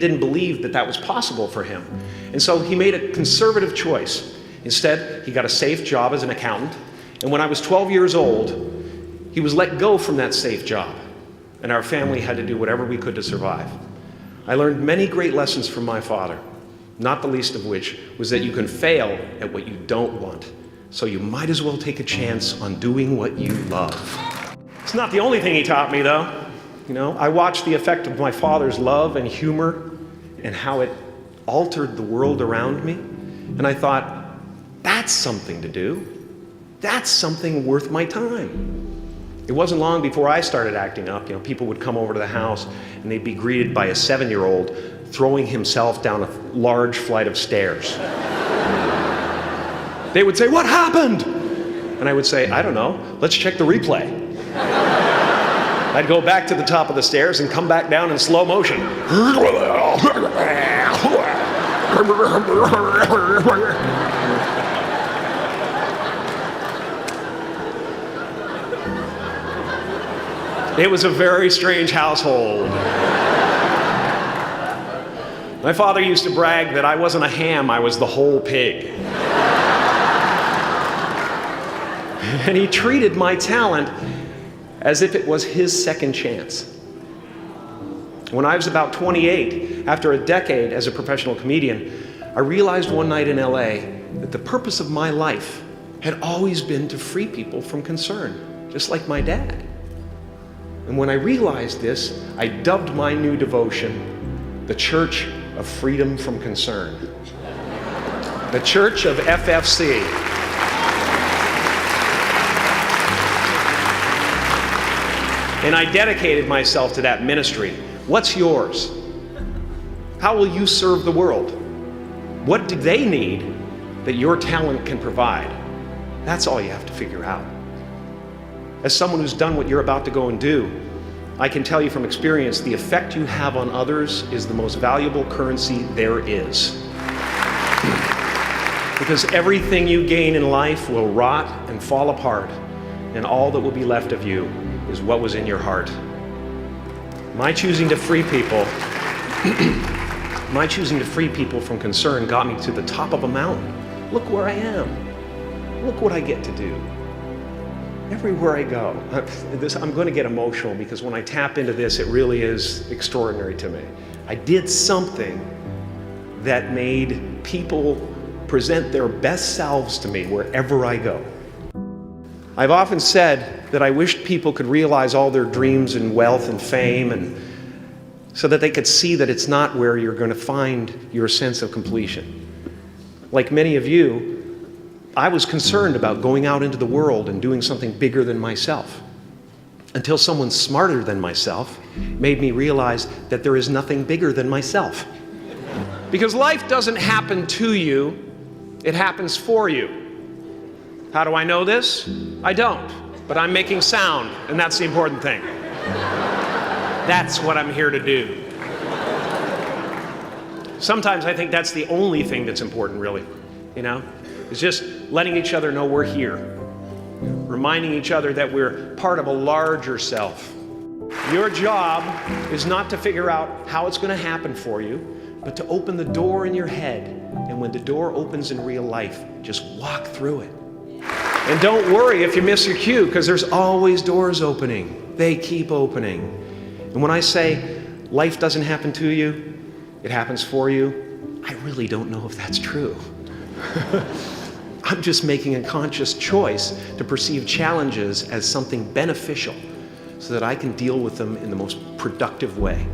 didn't believe that that was possible for him. And so he made a conservative choice. Instead, he got a safe job as an accountant. And when I was 12 years old, he was let go from that safe job. And our family had to do whatever we could to survive. I learned many great lessons from my father, not the least of which was that you can fail at what you don't want. So you might as well take a chance on doing what you love. It's not the only thing he taught me, though. You know, I watched the effect of my father's love and humor and how it altered the world around me. And I thought, that's something to do. That's something worth my time. It wasn't long before I started acting up. You know, people would come over to the house and they'd be greeted by a 7-year-old throwing himself down a large flight of stairs. They would say, "What happened?" And I would say, "I don't know. Let's check the replay." I'd go back to the top of the stairs and come back down in slow motion. It was a very strange household. My father used to brag that I wasn't a ham, I was the whole pig. And he treated my talent as if it was his second chance. When I was about 28, after a decade as a professional comedian, I realized one night in LA that the purpose of my life had always been to free people from concern, just like my dad. And when I realized this, I dubbed my new devotion the Church of Freedom from Concern. The Church of FFC. And I dedicated myself to that ministry. What's yours? How will you serve the world? What do they need that your talent can provide? That's all you have to figure out. As someone who's done what you're about to go and do, I can tell you from experience, the effect you have on others is the most valuable currency there is. Because everything you gain in life will rot and fall apart, and all that will be left of you is what was in your heart. My choosing to free people from concern got me to the top of a mountain. Look where I am. Look what I get to do. Everywhere I go. I'm going to get emotional because when I tap into this, it really is extraordinary to me. I did something that made people present their best selves to me wherever I go. I've often said that I wished people could realize all their dreams and wealth and fame, and so that they could see that it's not where you're going to find your sense of completion. Like many of you, I was concerned about going out into the world and doing something bigger than myself, until someone smarter than myself made me realize that there is nothing bigger than myself. Because life doesn't happen to you, it happens for you. How do I know this? I don't, but I'm making sound, and that's the important thing. That's what I'm here to do. Sometimes I think that's the only thing that's important, really, you know? It's just letting each other know we're here, reminding each other that we're part of a larger self. Your job is not to figure out how it's going to happen for you, but to open the door in your head, and when the door opens in real life, just walk through it. And don't worry if you miss your cue, because there's always doors opening. They keep opening. And when I say life doesn't happen to you, it happens for you, I really don't know if that's true. I'm just making a conscious choice to perceive challenges as something beneficial so that I can deal with them in the most productive way.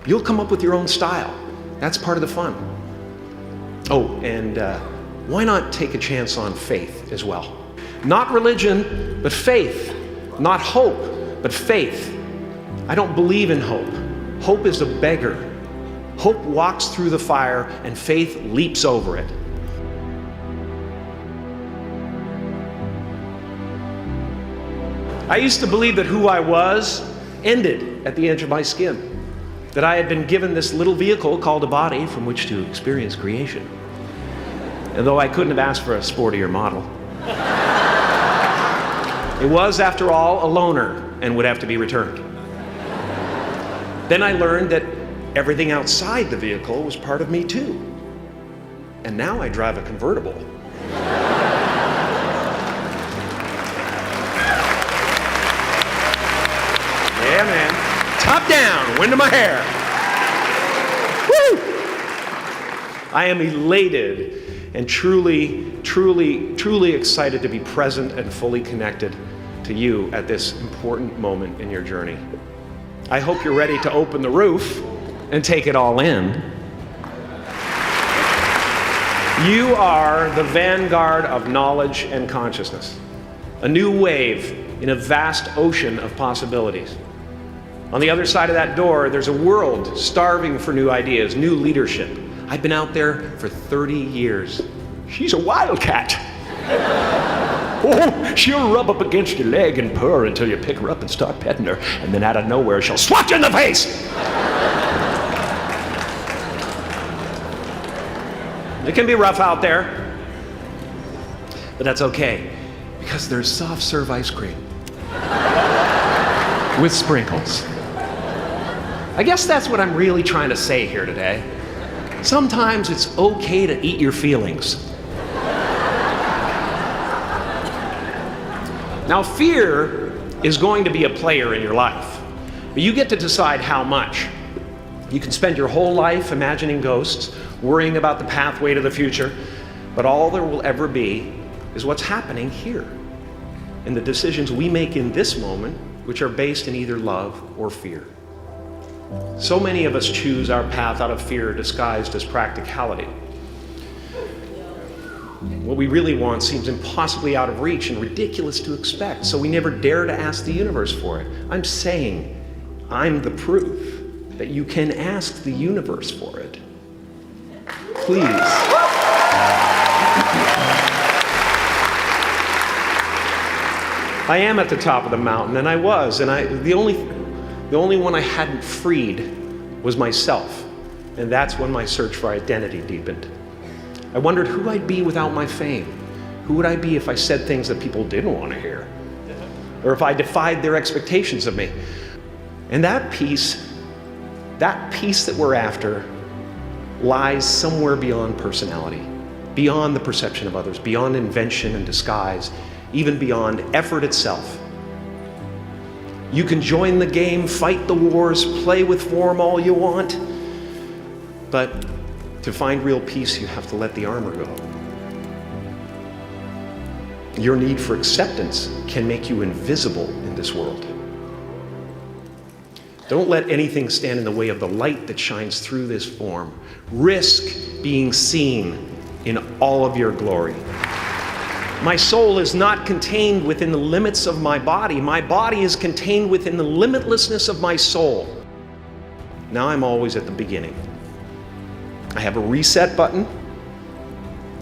You'll come up with your own style. That's part of the fun. Oh, and why not take a chance on faith as well? Not religion, but faith. Not hope, but faith. I don't believe in hope. Hope is a beggar. Hope walks through the fire, and faith leaps over it. I used to believe that who I was ended at the edge of my skin, that I had been given this little vehicle called a body from which to experience creation. And though I couldn't have asked for a sportier model, it was, after all, a loaner and would have to be returned. Then I learned that everything outside the vehicle was part of me too. And now I drive a convertible. Yeah, man. Top down, wind in my hair. Woo! I am elated and truly excited to be present and fully connected to you at this important moment in your journey. I hope you're ready to open the roof and take it all in. You are the vanguard of knowledge and consciousness, a new wave in a vast ocean of possibilities. On the other side of that door, there's a world starving for new ideas, new leadership. I've been out there for 30 years. She's a wildcat. Oh, she'll rub up against your leg and purr until you pick her up and start petting her, and then out of nowhere, she'll swat you in the face. It can be rough out there, but that's okay, because there's soft serve ice cream with sprinkles. I guess that's what I'm really trying to say here today. Sometimes it's okay to eat your feelings. Now, fear is going to be a player in your life, but you get to decide how much. You can spend your whole life imagining ghosts, worrying about the pathway to the future, but all there will ever be is what's happening here, and the decisions we make in this moment, which are based in either love or fear. So many of us choose our path out of fear disguised as practicality. What we really want seems impossibly out of reach and ridiculous to expect, so we never dare to ask the universe for it. I'm saying I'm the proof that you can ask the universe for it. Please. I am at the top of the mountain, and I was, and the only one I hadn't freed was myself, and that's when my search for identity deepened. I wondered who I'd be without my fame. Who would I be if I said things that people didn't want to hear? Or if I defied their expectations of me? And that peace that we're after lies somewhere beyond personality, beyond the perception of others, beyond invention and disguise, even beyond effort itself. You can join the game, fight the wars, play with form all you want, but to find real peace, you have to let the armor go. Your need for acceptance can make you invisible in this world. Don't let anything stand in the way of the light that shines through this form. Risk being seen in all of your glory. My soul is not contained within the limits of my body. My body is contained within the limitlessness of my soul. Now I'm always at the beginning. I have a reset button,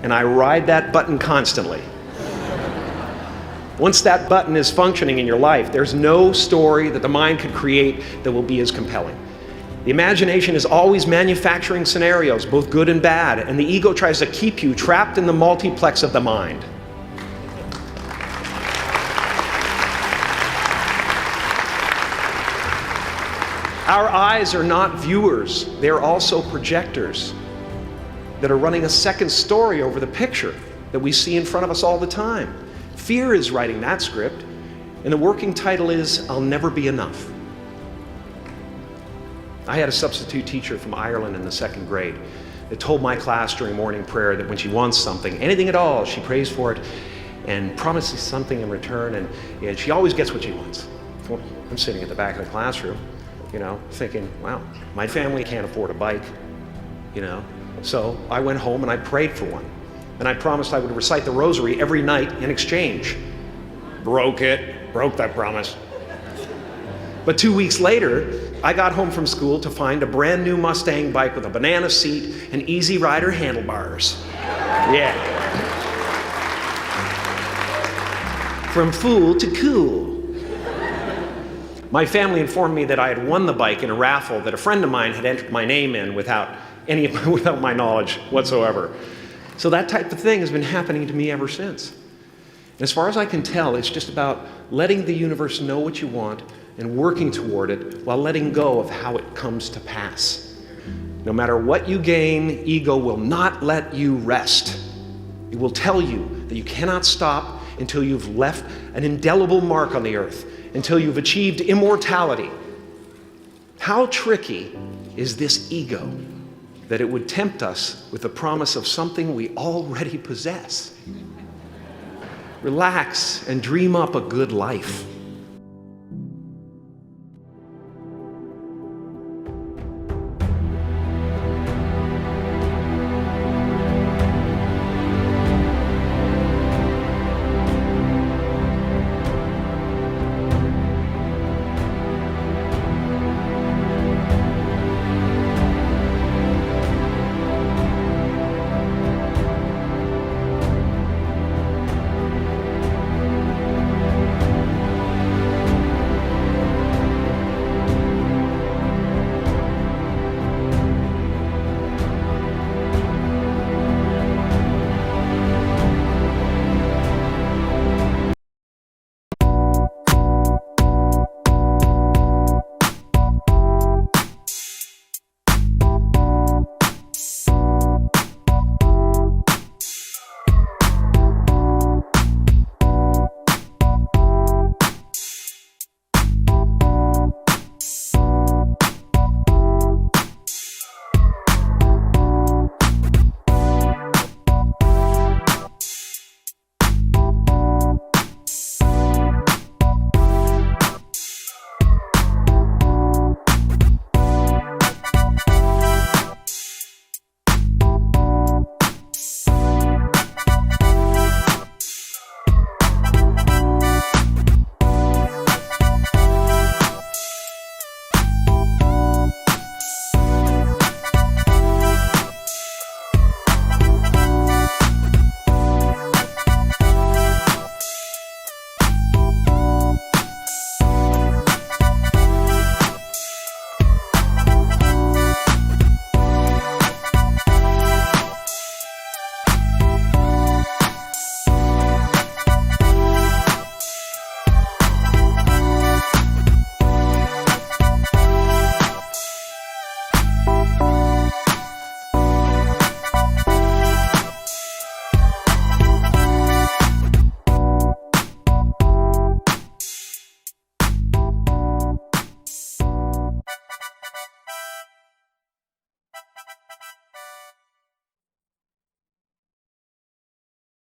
and I ride that button constantly. Once that button is functioning in your life, there's no story that the mind could create that will be as compelling. The imagination is always manufacturing scenarios, both good and bad, and the ego tries to keep you trapped in the multiplex of the mind. Our eyes are not viewers, they're also projectors that are running a second story over the picture that we see in front of us all the time. Fear is writing that script, and the working title is, I'll Never Be Enough. I had a substitute teacher from Ireland in the 2nd grade that told my class during morning prayer that when she wants something, anything at all, she prays for it and promises something in return, and she always gets what she wants. Well, I'm sitting at the back of the classroom, thinking, wow, my family can't afford a bike, So I went home and I prayed for one. And I promised I would recite the rosary every night in exchange. Broke that promise. But 2 weeks later, I got home from school to find a brand new Mustang bike with a banana seat and Easy Rider handlebars. Yeah. From fool to cool. My family informed me that I had won the bike in a raffle that a friend of mine had entered my name in without my knowledge whatsoever. So that type of thing has been happening to me ever since. And as far as I can tell, it's just about letting the universe know what you want and working toward it while letting go of how it comes to pass. No matter what you gain, ego will not let you rest. It will tell you that you cannot stop until you've left an indelible mark on the earth, until you've achieved immortality. How tricky is this ego that it would tempt us with the promise of something we already possess? Relax and dream up a good life.